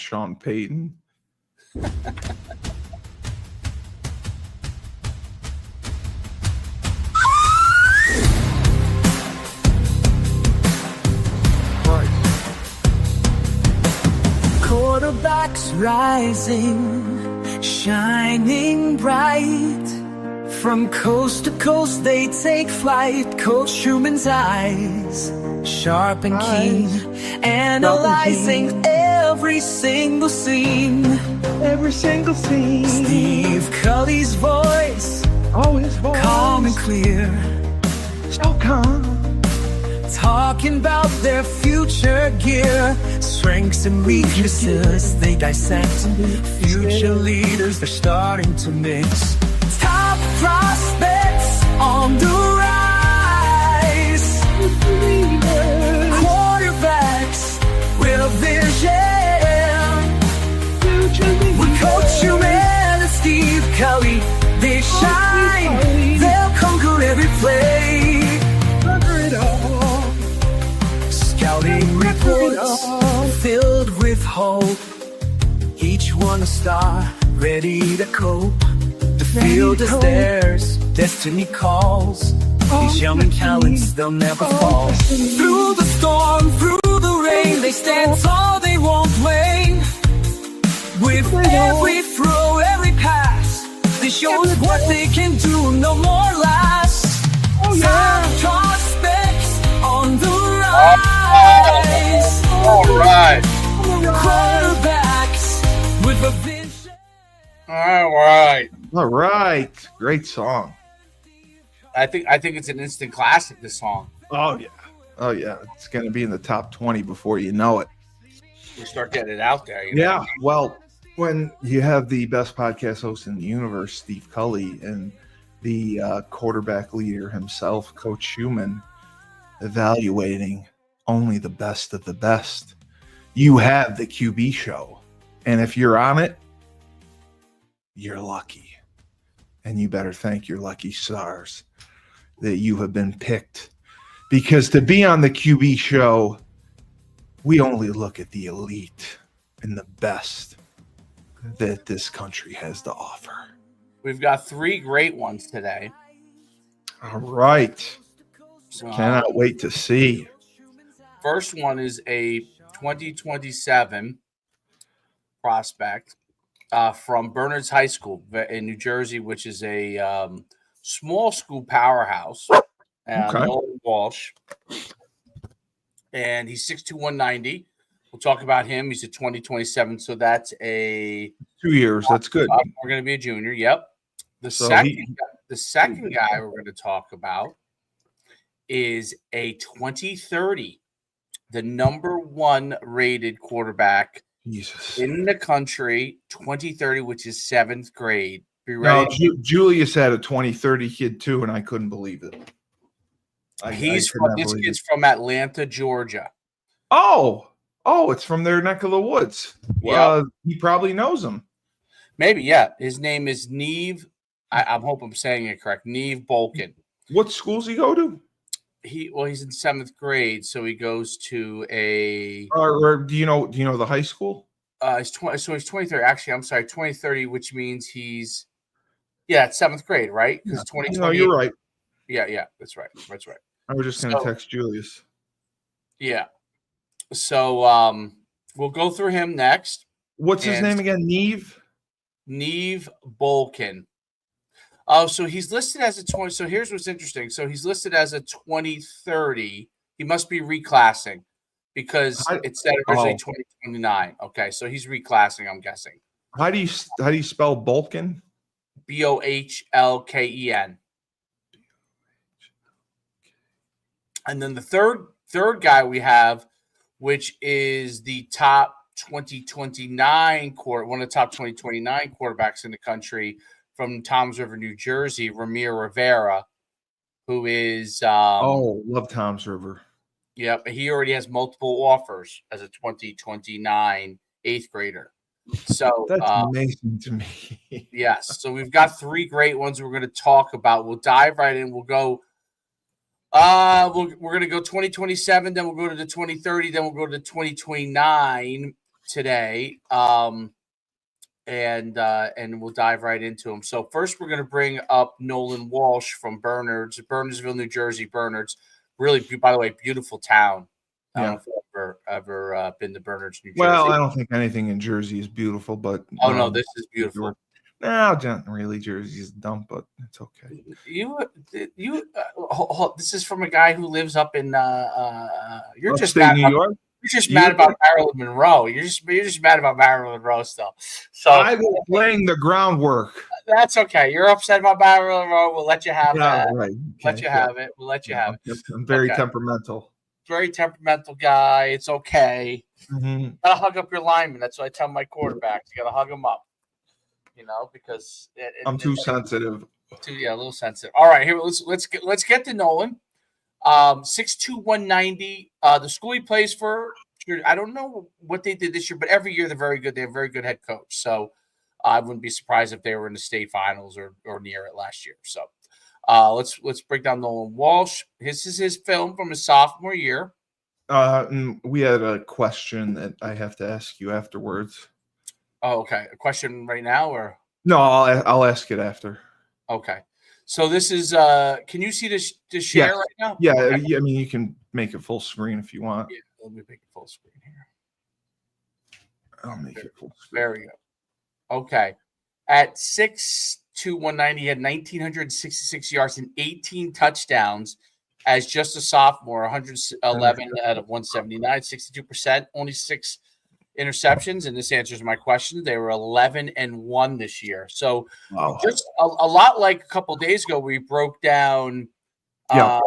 Sean Payton. Quarterbacks rising, shining bright. From coast to coast they take flight. Coach Truman's eyes, sharp and keen, analyzing every single scene. Every single scene. Steve Cully's voice, Oh, his voice. calm and clear, So calm. talking about their future gear, strengths and weaknesses they dissect. Future leaders they're starting to mix. Top prospects on the rise. Quarterbacks with vision. With Coach Truman and Steve Cully, they shine. They'll conquer every play. Scouting reports filled with hope. Each one a star, ready to cope. The field is theirs, destiny calls. These young talents, they'll never fall. Through the storm, through the rain, they stand tall, they won't wane. With every throw, every pass, they show us what they can do, no more last. Top prospects on the rise. All right. Quarterbacks with a vision. All right. All right. Great song. I think it's an instant classic, this song. Oh, yeah. Oh, yeah. It's going to be in the top 20 before you know it. We start getting it out there. You know? Yeah. Well, when you have the best podcast host in the universe, Steve Cully, and the quarterback leader himself, Coach Schumann, evaluating only the best of the best, you have the QB show. And if you're on it, you're lucky. And you better thank your lucky stars that you have been picked. Because to be on the QB show, we only look at the elite and the best that this country has to offer. We've got 3 great ones today. All right. So, Cannot wait to see. first one is a 2027 prospect from Bernards High School in New Jersey, which is a small school powerhouse. Nolan Walsh. And he's 6'2", 190. We'll talk about him. He's a 2027, so that's a 2 years. That's good. We're going to be a junior. Yep. The second guy we're going to talk about is a 2030, the number 1 rated quarterback Jesus. in the country, 2030, which is 7th grade. Be No, ready. Julius had a 2030 kid too, and I couldn't believe it. This kid's from Atlanta, Georgia. Oh, it's from their neck of the woods. Well, he probably knows him. Maybe, yeah. His name is Neve. I hope I'm saying it correct. Neve Bolkin. What schools he go to? He's in 7th grade, so he goes to a. Or do you know the high school? He's 2030. Actually, I'm sorry, 2030, which means he's it's 7th grade, right? Because 2020. No, you're right. Yeah, that's right. I was just going to text Julius. Yeah. So we'll go through him next. What's his name again? Neve Bolkin. Oh, so he's listed as a 20. So here's what's interesting. So he's listed as a 2030. He must be reclassing because it said originally 2029. Okay, so he's reclassing, I'm guessing. How do you spell Bolkin? Bolken. And then the third guy we have, which is the top 2029 one of the top 2029 quarterbacks in the country from Toms River, New Jersey, Ramir Rivera, who is love Toms River. Yep, he already has multiple offers as a 2029 8th grader. So that's amazing to me. Yes, so we've got 3 great ones we're going to talk about. We'll dive right in. We'll go. We're going to go 2027, then we'll go to the 2030, then we'll go to the 2029. today. And we'll dive right into them. So first, we're going to bring up Nolan Walsh from Bernards, Bernardsville, New Jersey. Bernards, really, by the way, beautiful town. I don't know if you've ever been to Bernards, New Jersey. Well, I don't think anything in Jersey is beautiful, but no, this is beautiful. No, not really. Jersey's dumb, but it's okay. This is from a guy who lives up in. You're just mad New York. You're just mad about Marilyn Monroe. You're just mad about Marilyn Monroe still. So I was laying the groundwork. That's okay. You're upset about Marilyn Monroe. We'll let you have that. Right. Let you have it. We'll let you have it. I'm very temperamental. Very temperamental guy. It's okay. Mm-hmm. Gotta hug up your lineman. That's what I tell my quarterbacks. You gotta hug them up. Because I'm too sensitive. A little sensitive. All right, here let's get to Nolan. 6'2", 190. The school he plays for, I don't know what they did this year, but every year they're very good. They have a very good head coach. So I wouldn't be surprised if they were in the state finals or near it last year. So let's break down Nolan Walsh. This is his film from his sophomore year. We had a question that I have to ask you afterwards. Oh, okay. A question right now, or no? I'll ask it after. Okay. So this is. Can you see this share right now? Yeah. Okay. Yeah. I mean, you can make it full screen if you want. Yeah, let me make it full screen here. I'll make it full screen. There we go. Okay. At 6'2", 190, he had 1,966 yards and 18 touchdowns as just a sophomore. 111 out of 179, 62%. Only 6 interceptions, and this answers my question. They were 11-1 this year. So just a lot like a couple days ago, we broke down. Zach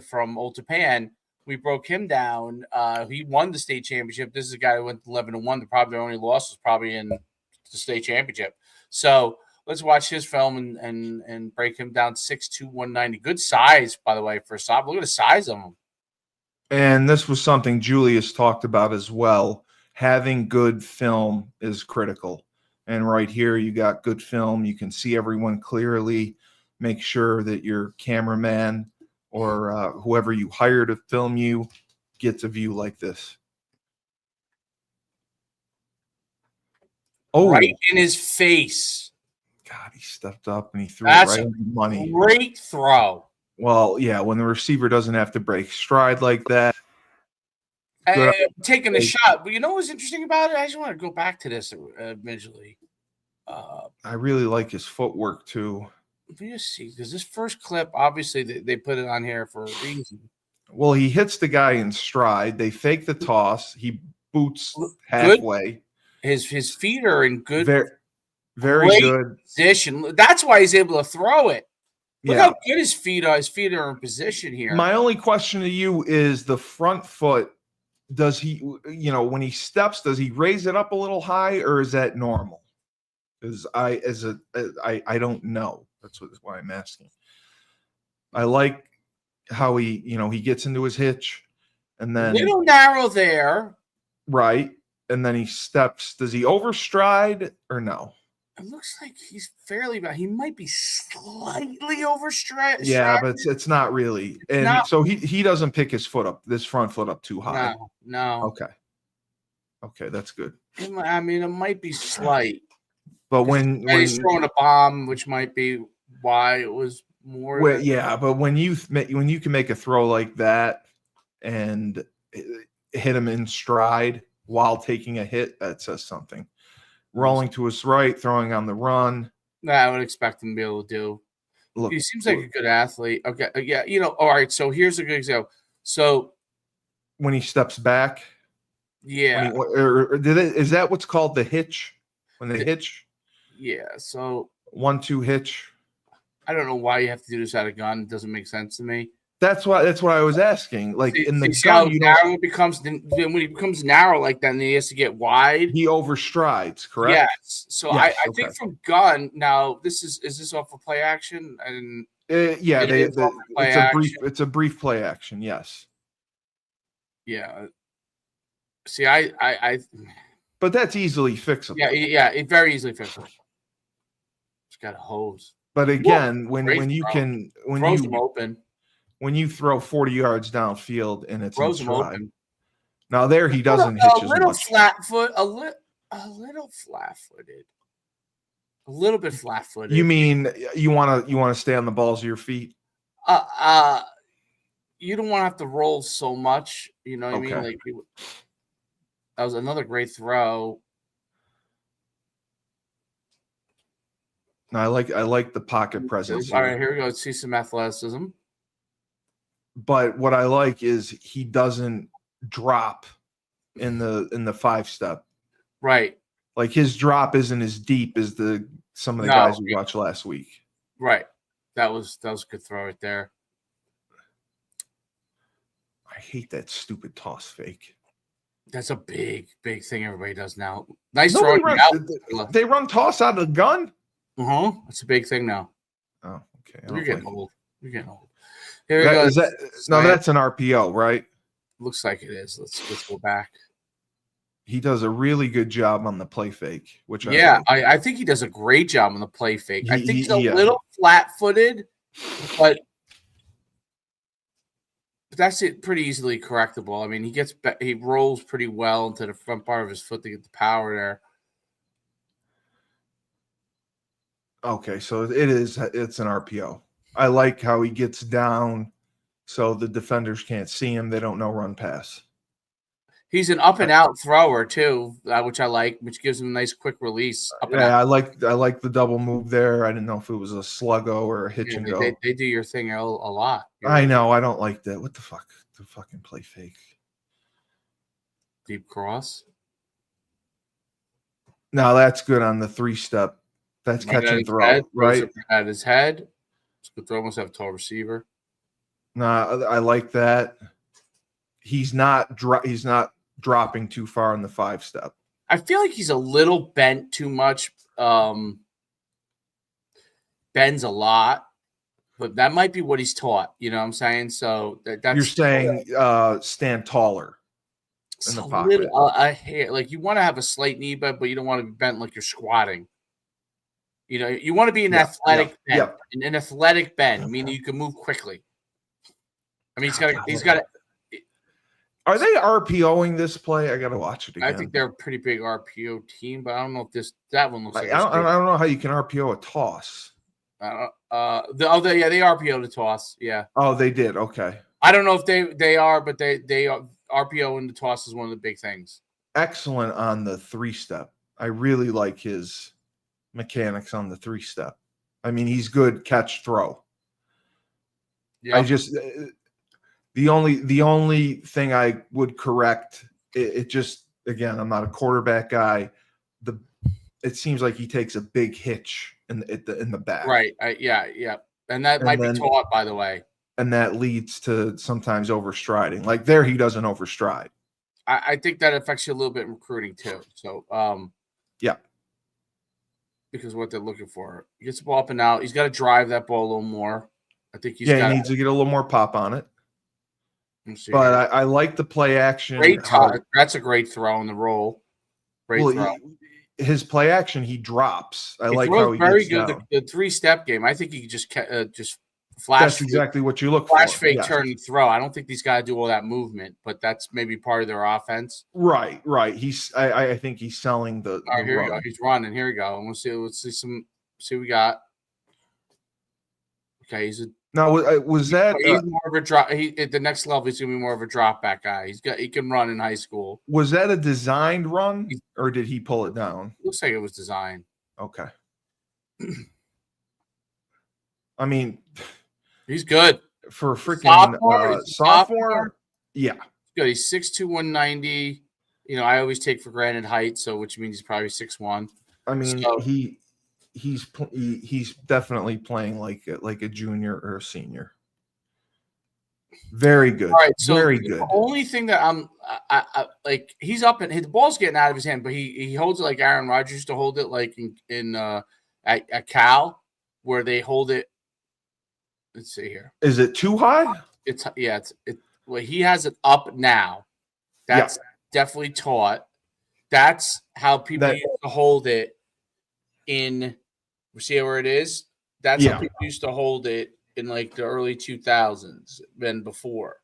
from Old Japan. We broke him down. He won the state championship. This is a guy who went 11-1. Their only loss was probably in the state championship. So let's watch his film and break him down. 6'2", 190. Good size, by the way, for a sophomore. Look at the size of him. And this was something Julius talked about as well. Having good film is critical. And right here, you got good film. You can see everyone clearly. Make sure that your cameraman or whoever you hire to film you gets a view like this. Oh, right in his face. God, he stepped up and he threw it right in the money. Great throw. Well, yeah, when the receiver doesn't have to break stride like that. Taking a shot. But you know what's interesting about it? I just want to go back to this visually. I really like his footwork, too. Let me just see, because this first clip, obviously, they put it on here for a reason. Well, he hits the guy in stride. They fake the toss. He boots halfway. His feet are in good, very good position. That's why he's able to throw it. Look how good his feet are. His feet are in position here. My only question to you is the front foot. Does he, when he steps, does he raise it up a little high, or is that normal? Because I don't know. That's why I'm asking. I like how he gets into his hitch, and then little narrow there, right, and then he steps. Does he overstride or no? It looks like he's fairly bad. He might be slightly overstretched. Yeah, but it's not really. And so he doesn't pick his foot up, this front foot up too high. No. Okay, that's good. I mean, it might be slight. But when he's throwing a bomb, which might be why it was more. Well, yeah, but when you can make a throw like that and hit him in stride while taking a hit, that says something. Rolling to his right, throwing on the run. I would expect him to be able to do. Look, he seems like a good athlete. Okay, yeah, all right. So here's a good example. So when he steps back, yeah, is that what's called the hitch? When they hitch? Yeah. So 1-2 hitch. I don't know why you have to do this out of gun. It doesn't make sense to me. That's what I was asking. Like in the gun, narrow it becomes. Then when he becomes narrow like that, and he has to get wide. He overstrides, correct? Yes. So I think from gun. Now is this off of play action? And it's a brief play action. Yes. Yeah. See, I. But that's easily fixable. Yeah, it very easily fixable. It's got a hose. But again, when you throws them open. when you throw 40 yards downfield and it's in Throws him stride. open. Now there he doesn't A hitch as little much. flat foot, a little flat-footed. A little bit flat-footed. You mean you want to stay on the balls of your feet? You don't want to have to roll so much. You know what I mean? Okay. Like that was another great throw. No, I like the pocket presence. All right, here we go. Let's see some athleticism. But what I like is he doesn't drop in the 5-step. Right. Like his drop isn't as deep as some of the guys we watched last week. Right. That was a good throw right there. I hate that stupid toss fake. That's a big thing everybody does now. Nice Nobody throw. they run toss out of the gun? That's a big thing now. Oh, okay. You're getting old. You're getting old. Here we go. That's an RPO, right? Looks like it is. Let's go back. He does a really good job on the play fake, which I think he does a great job on the play fake. I think he's a little flat-footed, but that's it. Pretty easily correctable. I mean, he rolls pretty well into the front part of his foot to get the power there. Okay, so it's an RPO. I like how he gets down so the defenders can't see him. They don't know run pass. He's an up and out thrower too, which I like, which gives him a nice quick release. I like the double move there. I didn't know if it was a sluggo or a hitch and go. They do your thing a lot. I know. I don't like that. What the fuck? The fucking play fake. Deep cross. Now that's good on the 3-step. That's catch and throw, right? At his head. It's good throw. Must have a tall receiver. Nah, I like that. He's not dropping too far in the 5-step. I feel like he's a little bent too much. Bends a lot, but that might be what he's taught. You know what I'm saying? So that's you're saying stand taller in the pocket. I hate like you want to have a slight knee bend, but you don't want to be bent like you're squatting. You know, you want to be an athletic bend, an athletic bend, meaning you can move quickly. I mean, he's got it. Are they RPOing this play? I got to watch it again. I think they're a pretty big RPO team, but I don't know if that one looks like. I don't know how you can RPO a toss. They RPO the toss. Yeah. Oh, they did. Okay. I don't know if they are, but they RPO in the toss is one of the big things. Excellent on the 3-step. I really like his mechanics on the 3-step. I mean, he's good catch throw. Yeah. I just the only thing I would correct it just again, I'm not a quarterback guy. It seems like he takes a big hitch in the back. Right. Yeah. And that might be taught, by the way. And that leads to sometimes overstriding. Like there, he doesn't overstride. I think that affects you a little bit in recruiting too. So, yeah. Because what they're looking for. He gets the ball up and out. He's got to drive that ball a little more. I think he needs to get a little more pop on it. But I like the play action. Great touch. That's a great throw in the roll. Great throw. His play action, he drops. I like how he very gets good. down. The 3-step game. I think he could just flash. That's exactly what you look flash for. Fake, turn, and throw. I don't think these guys do all that movement, but that's maybe part of their offense. Right. I think he's selling the. All right, here we go. He's running. Here we go. Let's see what we got. Okay, now was that he's more of a drop. At the next level, he's gonna be more of a drop back guy. He can run in high school. Was that a designed run, or did he pull it down? Looks like it was designed. Okay. I mean, he's good for a freaking sophomore. Yeah, he's good. He's 6'2", 190. You know, I always take for granted height, so which means he's probably 6'1". I mean, he's definitely playing like a junior or a senior. Very good. All right, so very good. The only thing that I like, he's up and the ball's getting out of his hand, but he holds it like Aaron Rodgers used to hold it, like at Cal, where they hold it. Let's see here. Is it too high? Well, he has it up now. That's definitely taught. That's how people used to hold it in. See where it is? That's how people used to hold it in like the early 2000s than before.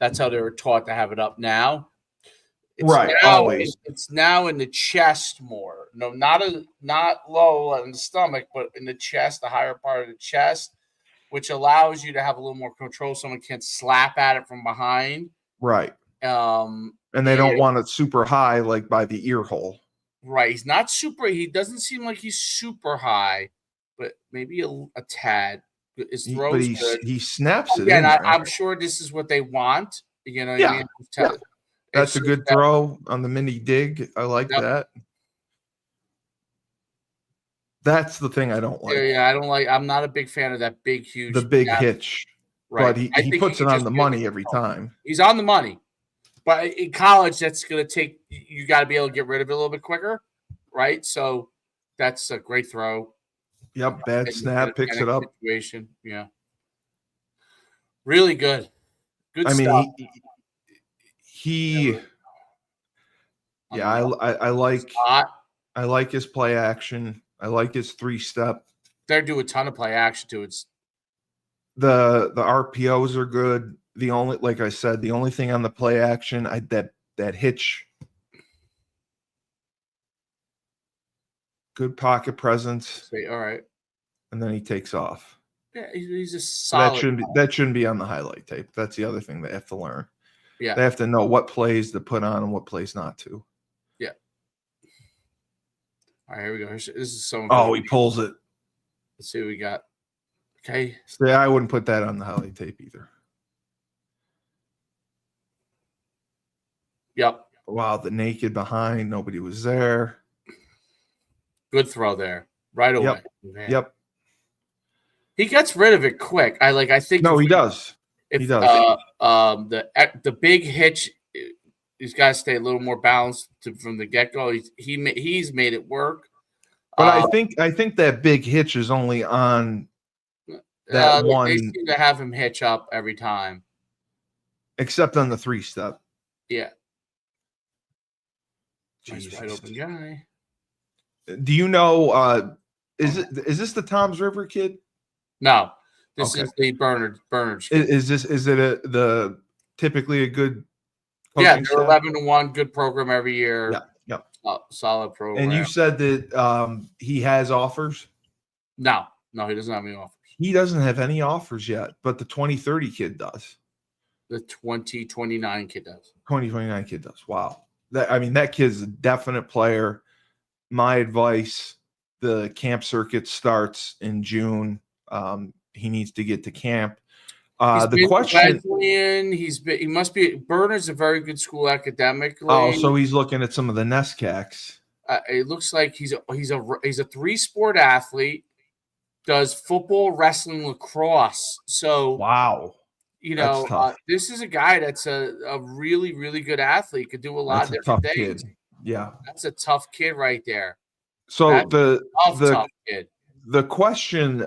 That's how they were taught to have it up now. Right, always. It's now in the chest more. No, not low in the stomach, but in the chest, the higher part of the chest, which allows you to have a little more control. Someone can't slap at it from behind. Right. And they don't want it super high, like by the ear hole. Right. He's not super. He doesn't seem like he's super high, but maybe a tad. His throw's good. He snaps it Again, in there. I'm sure this is what they want. You know what I mean? Yeah. That's a good throw on the mini dig. I like that. That's the thing I don't like. Yeah, I don't like. I'm not a big fan of that big, huge. The big hitch. Right. But he puts it on the money every time. He's on the money. But in college, that's going to take. You got to be able to get rid of it a little bit quicker, right? So that's a great throw. Yep, bad snap, picks it up. Situation. Yeah, really good. Good stuff. I mean, he yeah, I like his play action. I like his 3-step. They do a ton of play action too. It's the RPOs are good. The only, like I said, the only thing on the play action, that hitch. Good pocket presence. All right. And then he takes off. Yeah, he's a solid. That shouldn't be on the highlight tape. That's the other thing they have to learn. Yeah. They have to know what plays to put on and what plays not to. Yeah. All right, here we go. This is so. Oh, he pulls it. Let's see what we got. Okay. So I wouldn't put that on the highlight tape either. Yep. Wow, the naked behind, nobody was there. Good throw there, right away. Yep. He gets rid of it quick. I think. No, he does. He does. The big hitch, he's got to stay a little more balanced from the get go. He's made it work. But I think that big hitch is only on that one. They seem to have him hitch up every time, except on the 3-step. Yeah. Jesus. Nice wide open guy. Do you know? Is this the Toms River kid? No, this is the Bernard. Is it the typically a good? Yeah, they're 11-1, good program every year. Yeah. Solid program. And you said that he has offers. No, he doesn't have any offers. He doesn't have any offers yet, but the 2030 kid does. The 2029 kid does. 2029 kid does. Wow. That kid's a definite player. My advice: the camp circuit starts in June. He needs to get to camp. The question: he must be. Bernard's a very good school academically. Oh, so he's looking at some of the NESCACs. It looks like he's a 3-sport athlete. Does football, wrestling, lacrosse. So wow. This is a guy that's a really, really good athlete. Could do a lot of different things. Kid. Yeah, that's a tough kid right there. So tough kid. The question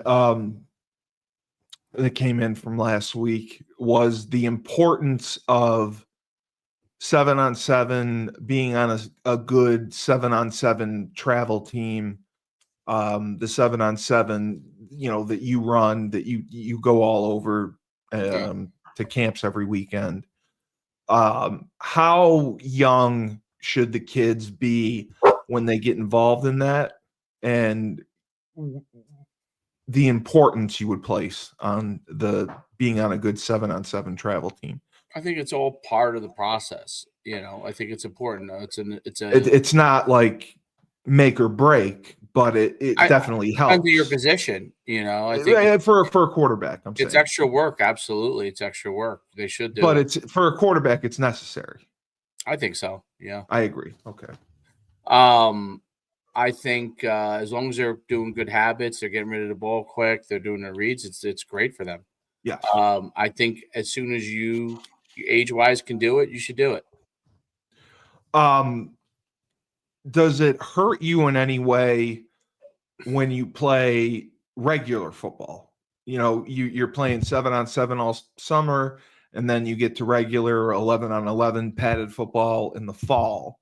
that came in from last week was the importance of 7-on-7 being on a good 7-on-7 travel team. The 7-on-7, that you run, that you go all over to camps every weekend. How young should the kids be when they get involved in that, and the importance you would place on being on a good 7-on-7 travel team? I think it's all part of the process. I think it's important. It's not like make or break, but it definitely helps. Under your position, I think for a quarterback, it's extra work. Absolutely, it's extra work. They should do. But it's for a quarterback, it's necessary. I think so. Yeah, I agree. Okay. I think as long as they're doing good habits, they're getting rid of the ball quick, they're doing their reads. It's great for them. Yeah. I think as soon as you age-wise can do it, you should do it. Does it hurt you in any way when you play regular football? You're playing 7-on-7 all summer, and then you get to regular 11-on-11 padded football in the fall.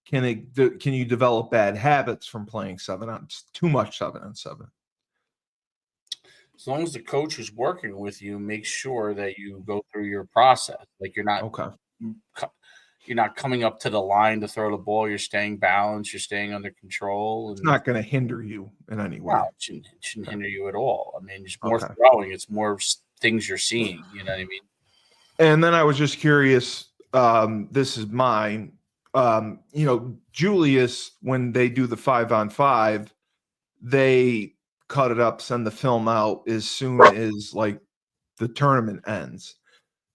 Can you develop bad habits from playing too much 7-on-7? as long as the coach who's working with you makes sure that you go through your process, like Okay. you're not coming up to the line to throw the ball. You're staying balanced. You're staying under control. It's And not going to hinder you in any way. no, it shouldn't hinder you at all. I mean, it's more Okay. throwing. It's more things you're seeing. You know what I mean? And then I was just curious. This is mine. Julius, when they do the 5-on-5, they cut it up, send the film out as soon as like the tournament ends.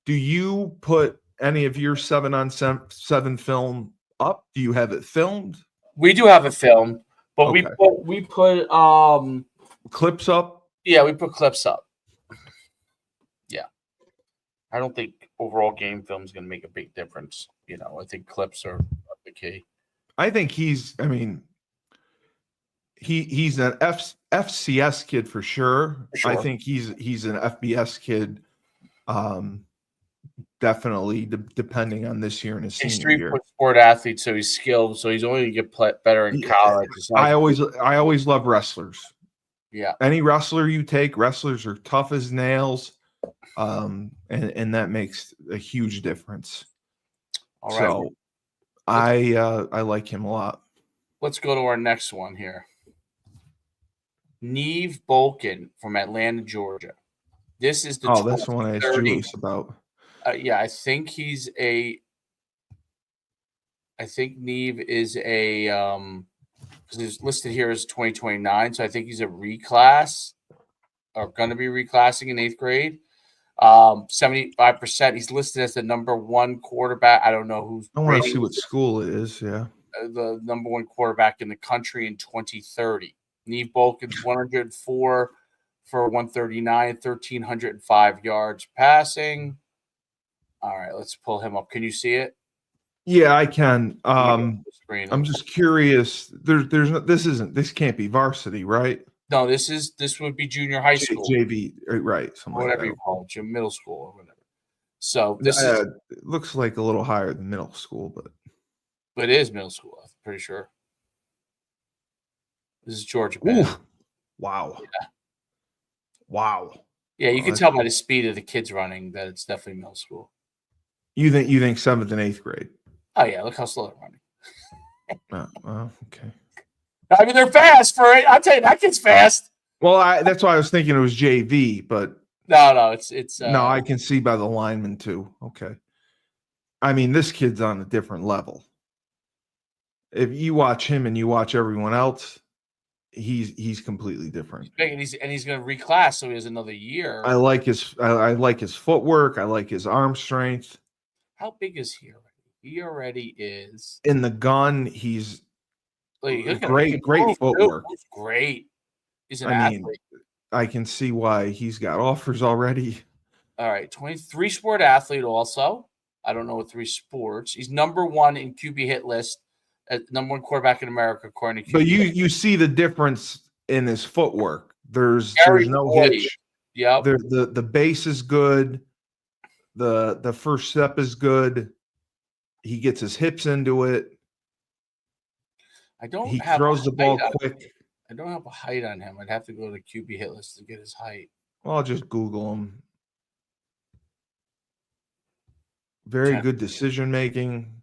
Do you put any of your 7-on-7 film up? Do you have it filmed? We do have a film, but Okay. we put Clips up? yeah, we put clips up. Yeah. I don't think overall game film is going to make a big difference. I think clips are the key. I think he's an FCS kid for sure. For sure. I think he's an FBS kid. Definitely, depending on this year and his He's senior year. 3-point sport athlete, so he's skilled. So he's only going to get better in college. I always love wrestlers. Yeah. Any wrestler you take, wrestlers are tough as nails, and that makes a huge difference. All right. So I like him a lot. Let's go to our next one here. Neve Bolkin from Atlanta, Georgia. This is the that's the one I asked 2030. Julius about. Yeah, I think Neve is a because it's listed here as 2029, so I think he's a reclass or going to be reclassing in 8th grade. 75%. He's listed as the number 1 quarterback. I don't know who's. I want to see what school it is. Yeah, the number 1 quarterback in the country in 2030. Neve Bolkin's 104 for 139, 1,305 yards passing. All right, let's pull him up. Can you see it? Yeah, I can. I'm I'm just curious. This can't be varsity, right? No, this would be junior high school, JV, right? whatever you call it, middle school or whatever. So this it looks like a little higher than middle school, but it is middle school. I'm pretty sure. This is Georgia. Wow. Yeah. Wow. Yeah, you can tell by the speed of the kids running that it's definitely middle school. You think 7th and 8th grade? Oh yeah, look how slow they're running. Okay. I mean, they're fast for it. I'll tell you, that kid's fast. Well, that's why I was thinking it was JV, but no, it's no, I can see by the lineman too. Okay. I mean, this kid's on a different level. If you watch him and you watch everyone else, he's completely different. He's going to reclass, so he has another year. I like his footwork. I like his arm strength. How big is he already? He already is in the gun. He's great footwork. He's great. He's an athlete. I can see why he's got offers already. All right, 23 sport athlete also. I don't know what 3 sports. He's number 1 in QB hit list, number 1 quarterback in America according to QB. But you see the difference in his footwork. There's no hitch. Yeah. The base is good. The first step is good. He gets his hips into it. He throws the ball quick. I don't have a height on him. I'd have to go to QB hit list to get his height. Well, I'll just Google him. Very good decision making.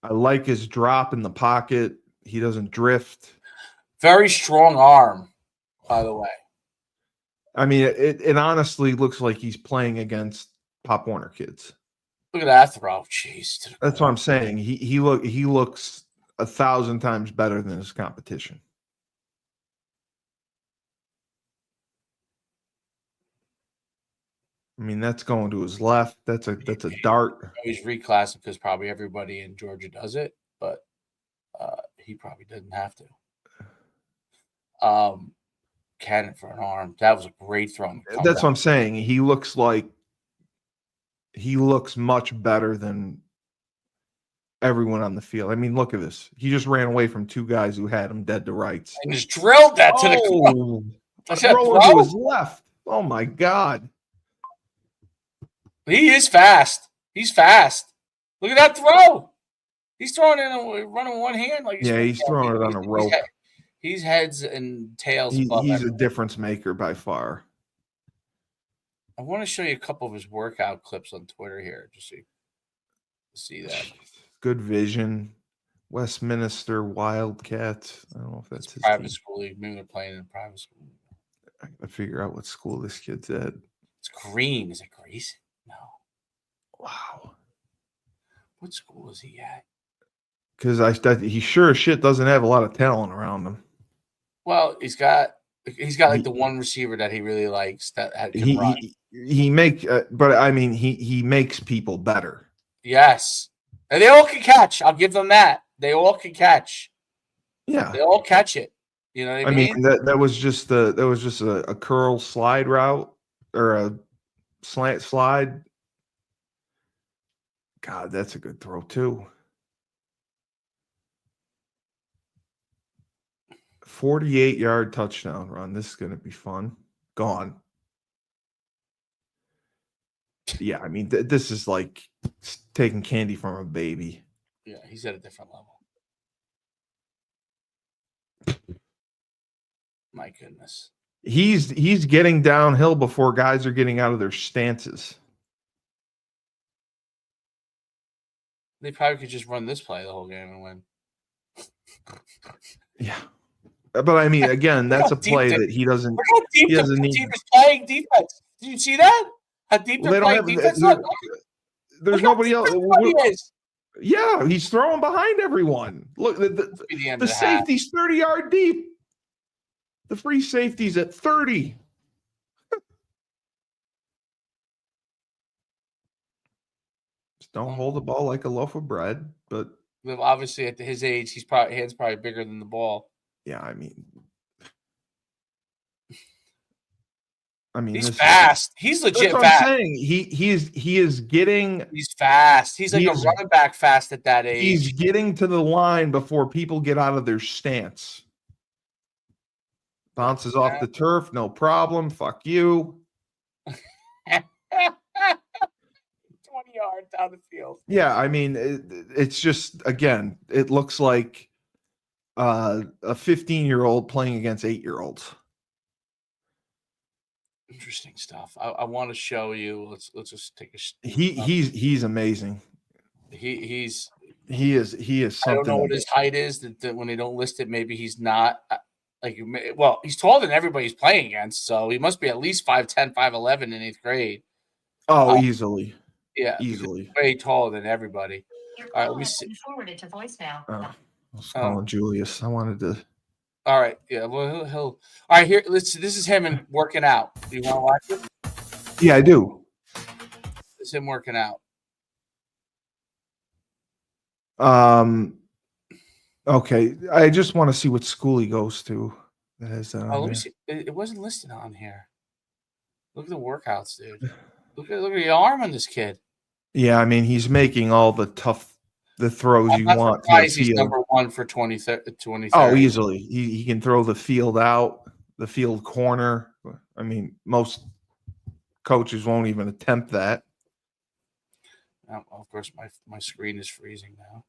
I like his drop in the pocket. He doesn't drift. Very strong arm, by the way. I mean, it honestly looks like he's playing against Pop Warner kids. Look at that throw. Jeez. That's what I'm saying. He looks 1,000 times better than his competition. I mean, that's going to his left. That's a dart. He's reclassing because probably everybody in Georgia does it, but he probably didn't have to. Cannon for an arm. That was a great throw. That's what I'm saying. He looks much better than everyone on the field. I mean, look at this. He just ran away from 2 guys who had him dead to rights. And just drilled that to the throw to his left. Oh my God. He is fast. He's fast. Look at that throw. He's throwing running one hand. He's throwing it on a rope. He's heads and tails above He's a everyone. difference maker by far. I want to show you a couple of his workout clips on Twitter here, just so you see that. Good vision. Westminster Wildcats. I don't know if that's It's his private team. school league. Maybe they're playing in a private school. I gotta figure out what school this kid's at. It's Green. Is it Grayson? No. Wow. What school is he at? Because he sure as shit doesn't have a lot of talent around him. Well, he's got like the one receiver that he really likes that can run. He makes people better. Yes, and they all can catch. I'll give them that. They all can catch. Yeah, they all catch it. You know what I mean? That was just a curl slide route or a slant slide. God, that's a good throw too. 48-yard touchdown run. This is going to be fun. Gone. Yeah, I mean, this is like taking candy from a baby. Yeah, he's at a different level. My goodness. He's getting downhill before guys are getting out of their stances. They probably could just run this play the whole game and win. Yeah. But I mean, again, that's a play that he doesn't. Look how deep the team is playing defense. Did you see that? How deep they're playing defense? There's nobody else. Yeah, he's throwing behind everyone. Look, the safety's 30-yard deep. The free safety's at 30. Just don't hold the ball like a loaf of bread. But obviously, at his age, his hand's probably bigger than the ball. Yeah, I mean, he's fast. He's legit fast. I'm saying. He is getting. He's fast. He's like a running back fast at that age. He's getting to the line before people get out of their stance. Bounces off the turf, no problem. Fuck you. 20 yards down the field. Yeah, I mean, it's just, again, it looks like a 15-year-old playing against 8-year-olds. Interesting stuff. I want to show you. Let's just take a. He's amazing. He is something. I don't know what his height is. That when they don't list it, maybe he's not. He's taller than everybody he's playing against, so he must be at least 5'10", 5'11" in 8th grade. Oh, easily. Yeah, easily. Way taller than everybody. All right, let me see. Forwarded to voicemail. I was calling Julius. I wanted to. All right, yeah. Well, he'll. All right, here. This is him and working out. Do you want to watch it? Yeah, I do. This is him working out. Okay, I just want to see what school he goes to. Let me see. It wasn't listed on here. Look at the workouts, dude. Look at the arm on this kid. Yeah, I mean, he's making all the throws you want. He's number one for 2030. Oh, easily. He can throw the field out, the field corner. I mean, most coaches won't even attempt that. Of course, my screen is freezing now.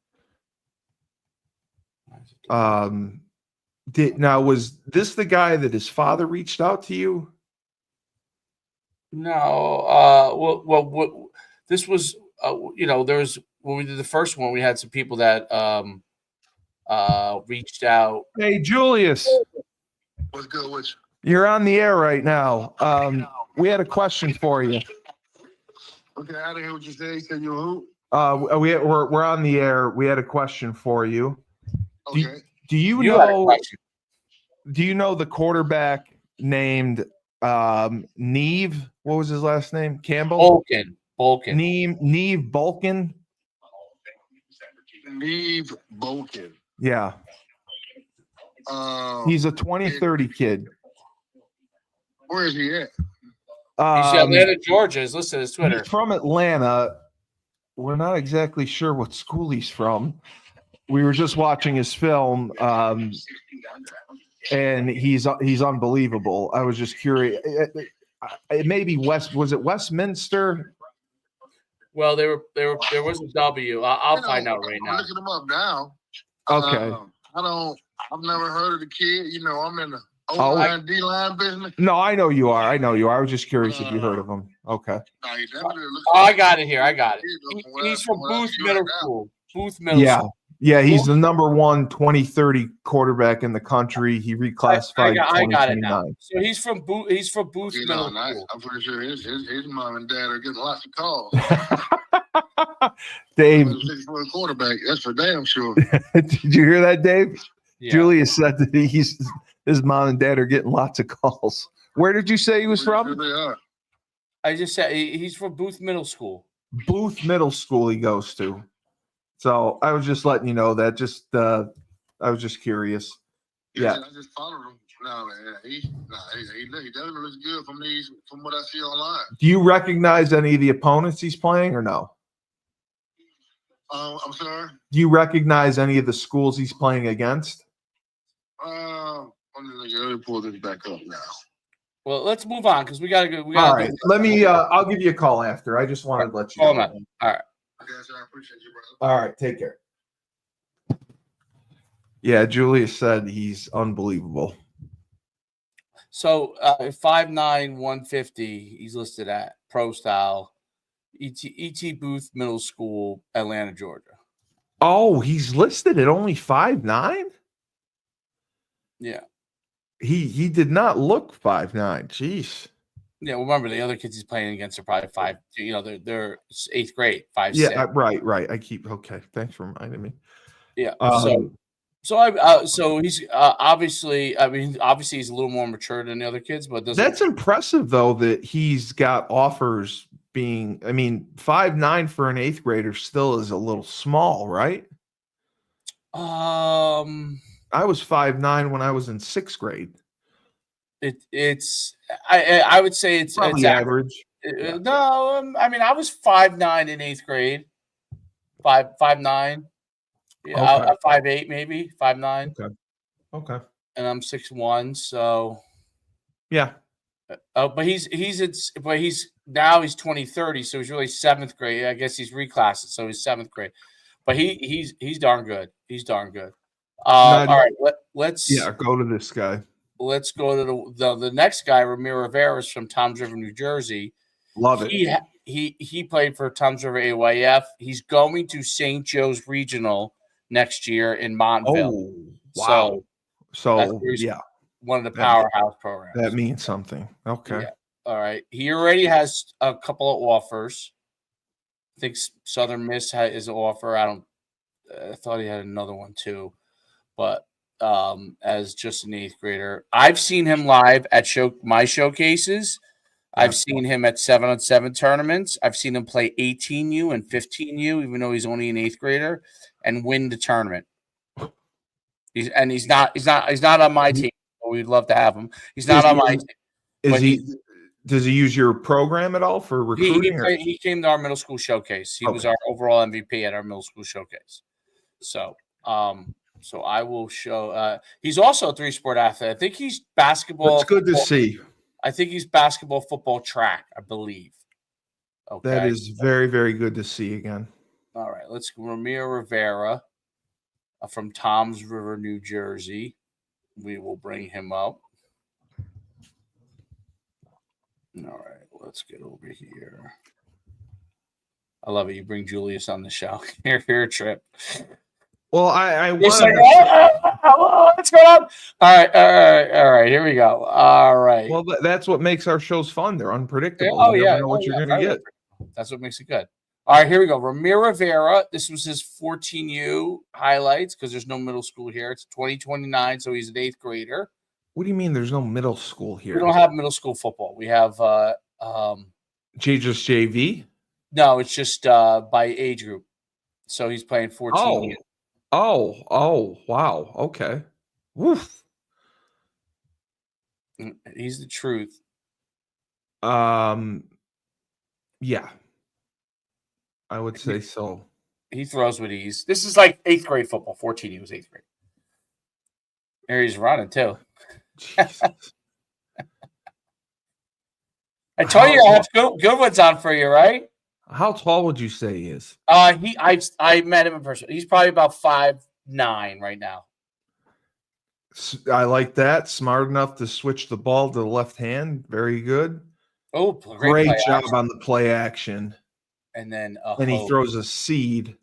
Now, was this the guy that his father reached out to you? No. This was, there was, when we did the first one, we had some people that reached out. Hey, Julius. What's good with you? You're on the air right now. We had a question for you. Okay, I didn't hear what you said. You said you're who? We're on the air. We had a question for you. Okay. Do you know the quarterback named Neve? What was his last name? Campbell? Bolkin. Neve Bolkin? Neve Bolkin. Yeah. He's a 2030 kid. Where is he at? He's Atlanta, Georgia. Is listed as Twitter. He's from Atlanta. We're not exactly sure what school he's from. We were just watching his film, and he's unbelievable. I was just curious. It may be was it Westminster? Well, there was a W. I'll find out right now. I'm looking him up now. Okay. I've never heard of the kid. You know, I'm in the Oh. O-line, D-line business. No, I know you are. I know you are. I was just curious if you heard of him. Okay. Nah, he definitely looks Oh, I like got it here. I got it. From what He's I- from from what I Booth see Middle right now. School. Booth Middle Yeah. School. Yeah, he's the number 1 2030 quarterback in the country. He reclassified I got it now. 2029. So he's from Booth. He's from Booth You know, Middle and School. I'm pretty sure his mom and dad are getting lots of calls. Dave, 6-foot quarterback, that's for damn sure. did you hear that, Dave? Yeah. Julius said that his mom and dad are getting lots of calls. Where did you say he was Pretty from? sure they are. I just said he's from Booth Middle School. Booth Middle School he goes to. So I was just letting you know that. I was just curious. Yeah. I just followed him. No, man, he definitely looks good from what I see online. Do you recognize any of the opponents he's playing or no? I'm sorry. Do you recognize any of the schools he's playing against? Let me pull this back up now. Well, let's move on because we gotta go. All right. Let me I'll give you a call after. I just wanted to let you Call know. him up. All right. Okay, so I appreciate you, brother. All right, take care. Yeah, Julius said he's unbelievable. So 5'9", 150, he's listed at Pro Style, ET Booth Middle School, Atlanta, Georgia. Oh, he's listed at only 5'9"? Yeah. He did not look 5'9". Jeez. Yeah, well, remember the other kids he's playing against are probably 5. You know, they're 8th grade, 5'6". Yeah, right. Okay. Thanks for reminding me. Yeah. Um, So he's obviously. I mean, obviously he's a little more mature than the other kids, but That's impressive though that he's got offers being. I mean, 5'9" for an 8th grader still is a little small, right? I was 5'9" when I was in 6th grade. I would say it's Probably it's average. Yeah. No, I mean I was 5'9" in 8th grade, 5'9". Yeah, Okay. 5'8", maybe 5'9", Okay. and I'm 6'1", so Yeah. but he's 2030, so he's really 7th grade. I guess he's reclassed, so he's 7th grade. But he's darn good. He's darn good. All right, let's go to this guy. Let's go to the next guy, Ramiro Rivera, is from Toms River, New Jersey. Love it. He played for Toms River AYF. He's going to St. Joe's Regional next year in Montville. Oh, wow. So yeah, one of the powerhouse programs. That means something. Okay. Yeah. All right. He already has a couple of offers. I think Southern Miss is an offer. I thought he had another one too, but as just an 8th grader, I've seen him live at my showcases. I've seen him at 7-on-7 tournaments. I've seen him play 18U and 15U, even though he's only an 8th grader, and win the tournament. He's not on my team. But we'd love to have him. He's not on my team. Does he use your program at all for recruiting? He came to our middle school showcase. He was our overall MVP at our middle school showcase. So, so I will show. He's also a 3-sport athlete. I think he's basketball. That's good to see. I think he's basketball, football, track, I believe. Okay. That is very, very good to see again. All right. Let's go. Ramiro Rivera from Toms River, New Jersey. We will bring him up. All right. Let's get over here. I love it. You bring Julius on the show. Here, Trip. Well, I what's going on? All right. Here we go. All right. Well, that's what makes our shows fun. They're unpredictable. Oh, you yeah. never know what you're going to get. That's what makes it good. All right, here we go. Ramiro Rivera. This was his 14U highlights because there's no middle school here. It's 2029, so he's an 8th grader. What do you mean there's no middle school here? We don't have middle school football. We have just JV? No, it's just by age group. So he's playing 14. Oh, wow. Okay. Woof. He's the truth. Yeah. I would say so. He throws with ease. This is like 8th grade football. 14, he was 8th grade. There he's running too. I told you I have good ones on for you, right? How tall would you say he is? I met him in person. He's probably about 5'9" right now. I like that. Smart enough to switch the ball to the left hand. Very good. Oh, Great play job action. on the play action. And then a And he hope. throws a seed.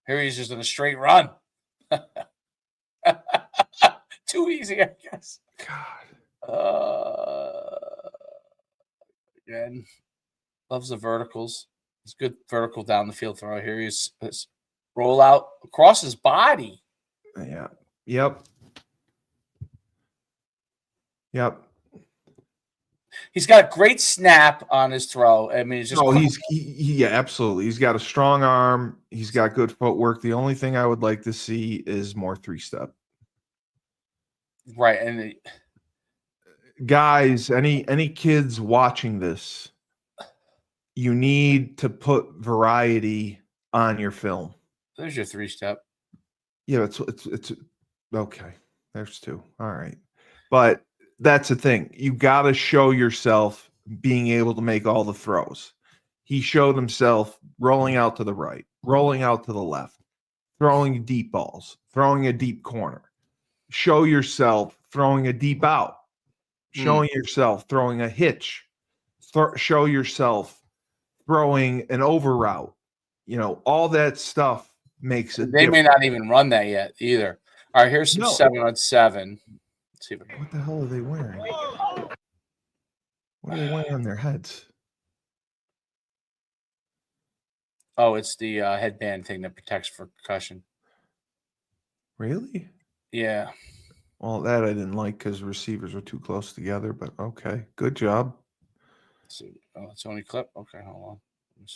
Here he's just in a straight run. Too easy, I guess. God. Again, loves the verticals. It's good vertical down the field throw. Here he's roll out across his body. Yeah. Yep. Yep. He's got a great snap on his throw. I mean, it's just yeah, absolutely. He's got a strong arm. He's got good footwork. The only thing I would like to see is more 3-step. Right. And guys, any kids watching this, you need to put variety on your film. There's your 3-step. Yeah, it's okay. There's 2. All right. But that's the thing. You got to show yourself being able to make all the throws. He showed himself rolling out to the right, rolling out to the left, throwing deep balls, throwing a deep corner. Show yourself throwing a deep out, showing yourself throwing a hitch, show yourself throwing an over route. All that stuff makes it. They may not even run that yet either. All right, here's some 7-on-7. Let's see what the hell are they wearing? What are they wearing on their heads? Oh, it's the headband thing that protects for concussion. Really? Yeah. Well, that I didn't like because receivers are too close together, but okay. Good job. Let's see. Oh, it's only clip? Okay, hold on. Let's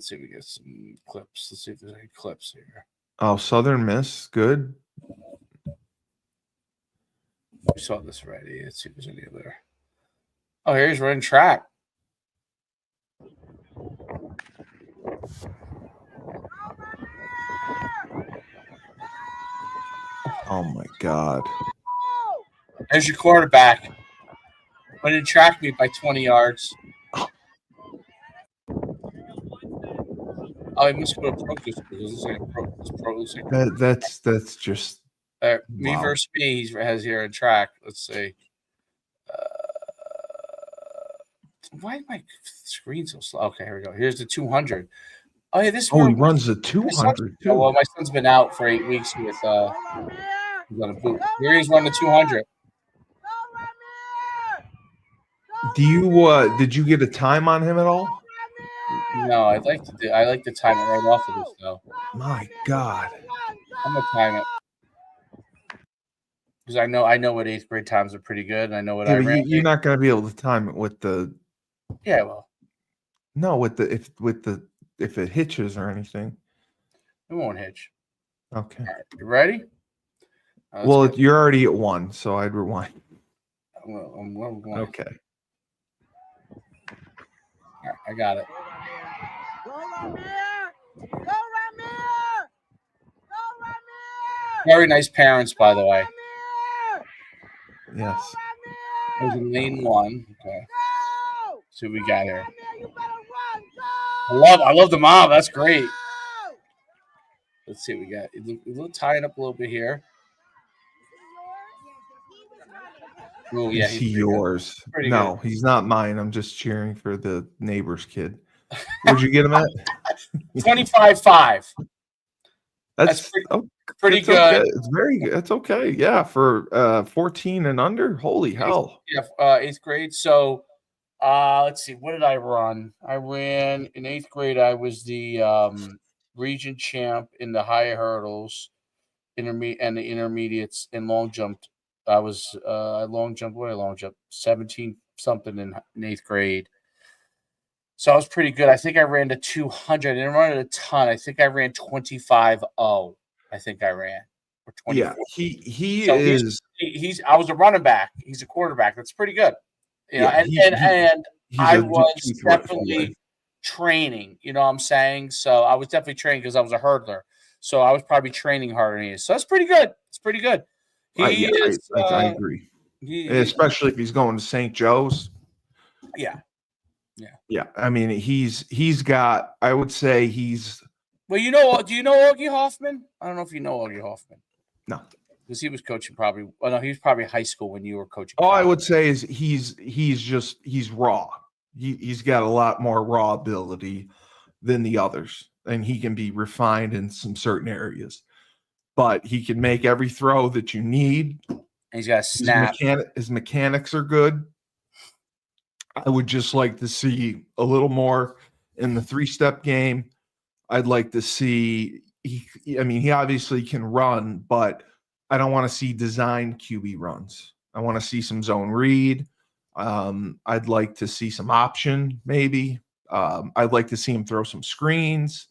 see if we get some clips. Let's see if there's any clips here. Oh, Southern Miss. Good. We saw this already. Let's see if there's any other. Oh, here he's running track. Oh my God. There's your quarterback. Winning track meet by 20 yards. Oh, he must go to pro school. That's just me versus me. He has here in track. Let's see. Why is my screen so slow? Okay, here we go. Here's the 200. Oh yeah, this. Oh, he runs the 200 too. Well, my son's been out for 8 weeks with he's on a boot. Here he's running the 200. Do you did you get a time on him at all? No, I like to time it right off of this though. My God. I'm gonna time it. Because I know what 8th grade times are pretty good, and I know what I ran. You're not gonna be able to time it with the. Yeah, well. No, if it hitches or anything. It won't hitch. Okay. All right, you ready? Well, you're already at 1, so I'd rewind. I'm going. Okay. All right, I got it. Very nice parents, by the way. Yes. It was in lane 1. Okay. See what we got here. I love the mom. That's great. Let's see what we got. We'll tie it up a little bit here. Oh yeah, Is he yours? No, good. He's not mine. I'm just cheering for the neighbor's kid. Where'd you get him at? 25.5. That's pretty good. Okay. It's very good. It's okay. Yeah, for 14 and under. Holy hell. Yeah, 8th grade. So let's see. What did I run? I ran in 8th grade. I was the region champ in the high hurdles, and the intermediates, and long jumped. I was long jump. What did I long jump? 17 something in 8th grade. So I was pretty good. I think I ran to 200. I didn't run it a ton. I think I ran 25.0. I think I ran. Or 24. Yeah, he so is. He's. I was a running back. He's a quarterback. That's pretty good. You know, and I was definitely training. You know what I'm saying? So I was definitely training because I was a hurdler. So I was probably training harder than he is. So that's pretty good. It's pretty good. I agree. Especially if he's going to St. Joe's. Yeah. I mean, he's got. I would say he's Well, you know, do you know Augie Hoffman? I don't know if you know Augie Hoffman No. because he was coaching probably. Well, no, he was probably high school when you were coaching. All I college. would say is he's raw. He's got a lot more raw ability than the others, and he can be refined in some certain areas. But he can make every throw that you need. And he's got a snap. His mechanics are good. I would just like to see a little more in the 3-step game. I'd like to see he obviously can run, but I don't want to see designed QB runs. I want to see some zone read. I'd like to see some option, maybe. I'd like to see him throw some screens.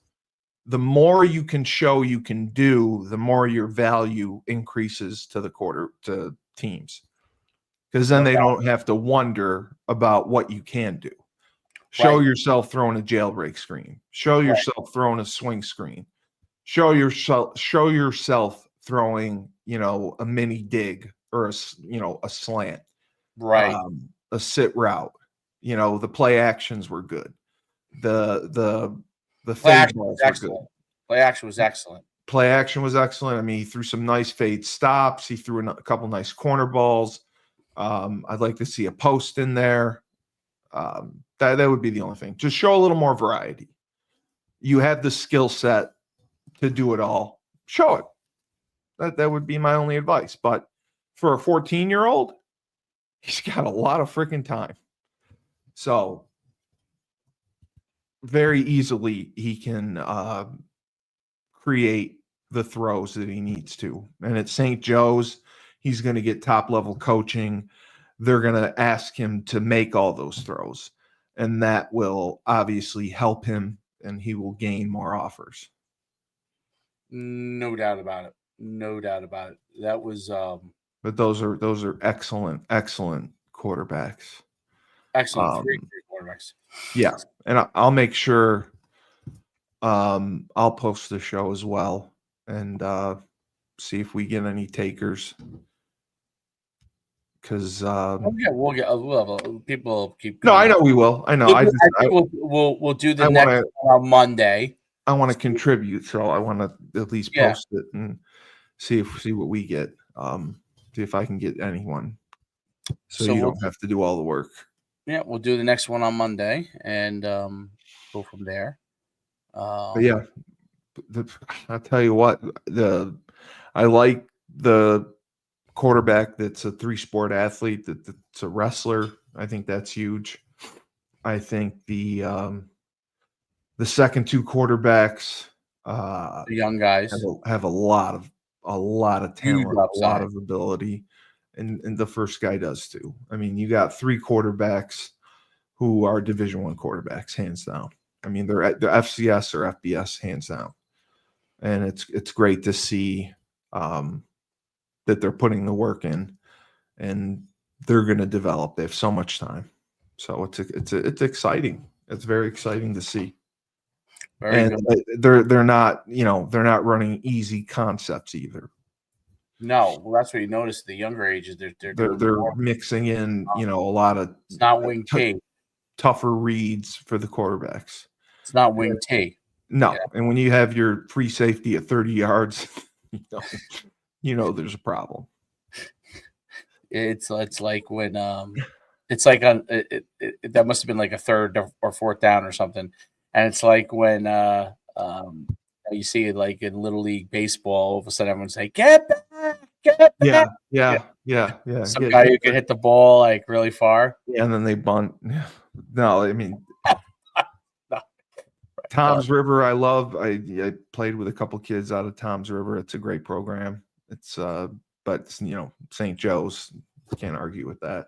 The more you can show you can do, the more your value increases to teams. Because then they don't have to wonder about what you can do. Show yourself throwing a jailbreak screen. Show yourself throwing a swing screen. Show yourself throwing, a mini dig or a slant. Right. A sit route. The play actions were good. The play fade action balls was were excellent. good. Play action was excellent. Play action was excellent. I mean, he threw some nice fade stops. He threw a couple nice corner balls. I'd like to see a post in there. That would be the only thing. Just show a little more variety. You have the skill set to do it all. Show it. That would be my only advice. But for a 14-year-old, he's got a lot of freaking time. So very easily he can create the throws that he needs to. And at St. Joe's, he's going to get top-level coaching. They're going to ask him to make all those throws. And that will obviously help him, and he will gain more offers. No doubt about it. No doubt about it. That was But those are excellent quarterbacks. excellent. Three quarterbacks. Yeah, and I'll make sure I'll post the show as well and see if we get any takers. Because we'll have people keep. No, I know we will. I know. I think we'll do the next one on Monday. I want to contribute, so I want to at least post it and see what we get. See if I can get anyone, so you don't have to do all the work. Yeah, we'll do the next one on Monday and go from there. But yeah, I'll tell you what. I like the quarterback that's a 3-sport athlete, that's a wrestler. I think that's huge. I think the second 2 quarterbacks, the young guys, have a lot of talent, a lot of ability, and the first guy does too. I mean, you got 3 quarterbacks who are Division I quarterbacks, hands down. I mean, they're FCS or FBS, hands down, and it's great to see that they're putting the work in, and they're going to develop. They have so much time, so it's exciting. It's very exciting to see. Very good. They're not running easy concepts either. No, well, that's what you notice. The younger ages, they're mixing in a lot of it's not wing T, tougher reads for the quarterbacks. It's not wing T. No, and when you have your free safety at 30 yards, there's a problem. It's like when it's like on that must have been like a 3rd or 4th down or something, and it's like when you see it like in Little League baseball, all of a sudden everyone's like, "Get back, get back!" Yeah. Some guy who can hit the ball like really far. Yeah, and then they bunt. No, I mean. Tom's River, I love. I played with a couple kids out of Tom's River. It's a great program. It's but St. Joe's, can't argue with that.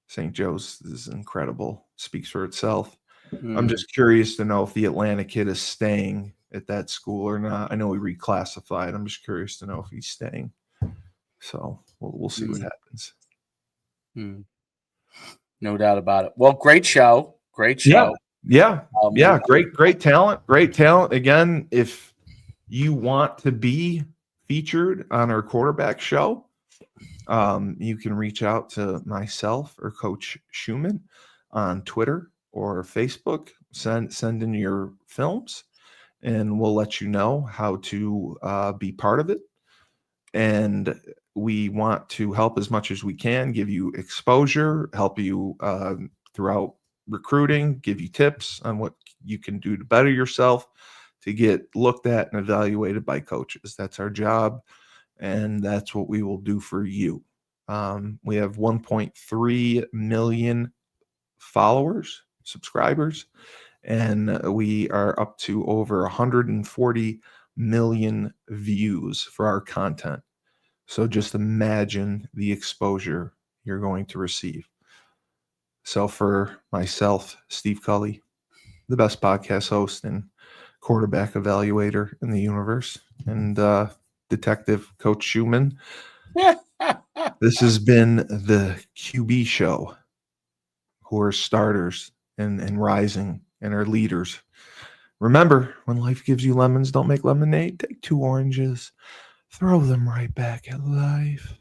St. Joe's is incredible. Speaks for itself. I'm just curious to know if the Atlanta kid is staying at that school or not. I know he reclassified. I'm just curious to know if he's staying. So we'll see what happens. No doubt about it. Well, great show. Great show. Yeah. Great talent. Again, if you want to be featured on our quarterback show, you can reach out to myself or Coach Schumann on Twitter or Facebook. Send in your films, and we'll let you know how to be part of it. And we want to help as much as we can, give you exposure, help you throughout recruiting, give you tips on what you can do to better yourself, to get looked at and evaluated by coaches. That's our job, and that's what we will do for you. We have 1.3 million followers, subscribers, and we are up to over 140 million views for our content. So just imagine the exposure you're going to receive. So for myself, Steve Cully, the best podcast host and quarterback evaluator in the universe, and Detective Coach Schumann, this has been the QB show, who are starters and rising and are leaders. Remember, when life gives you lemons, don't make lemonade. Take 2 oranges, throw them right back at life.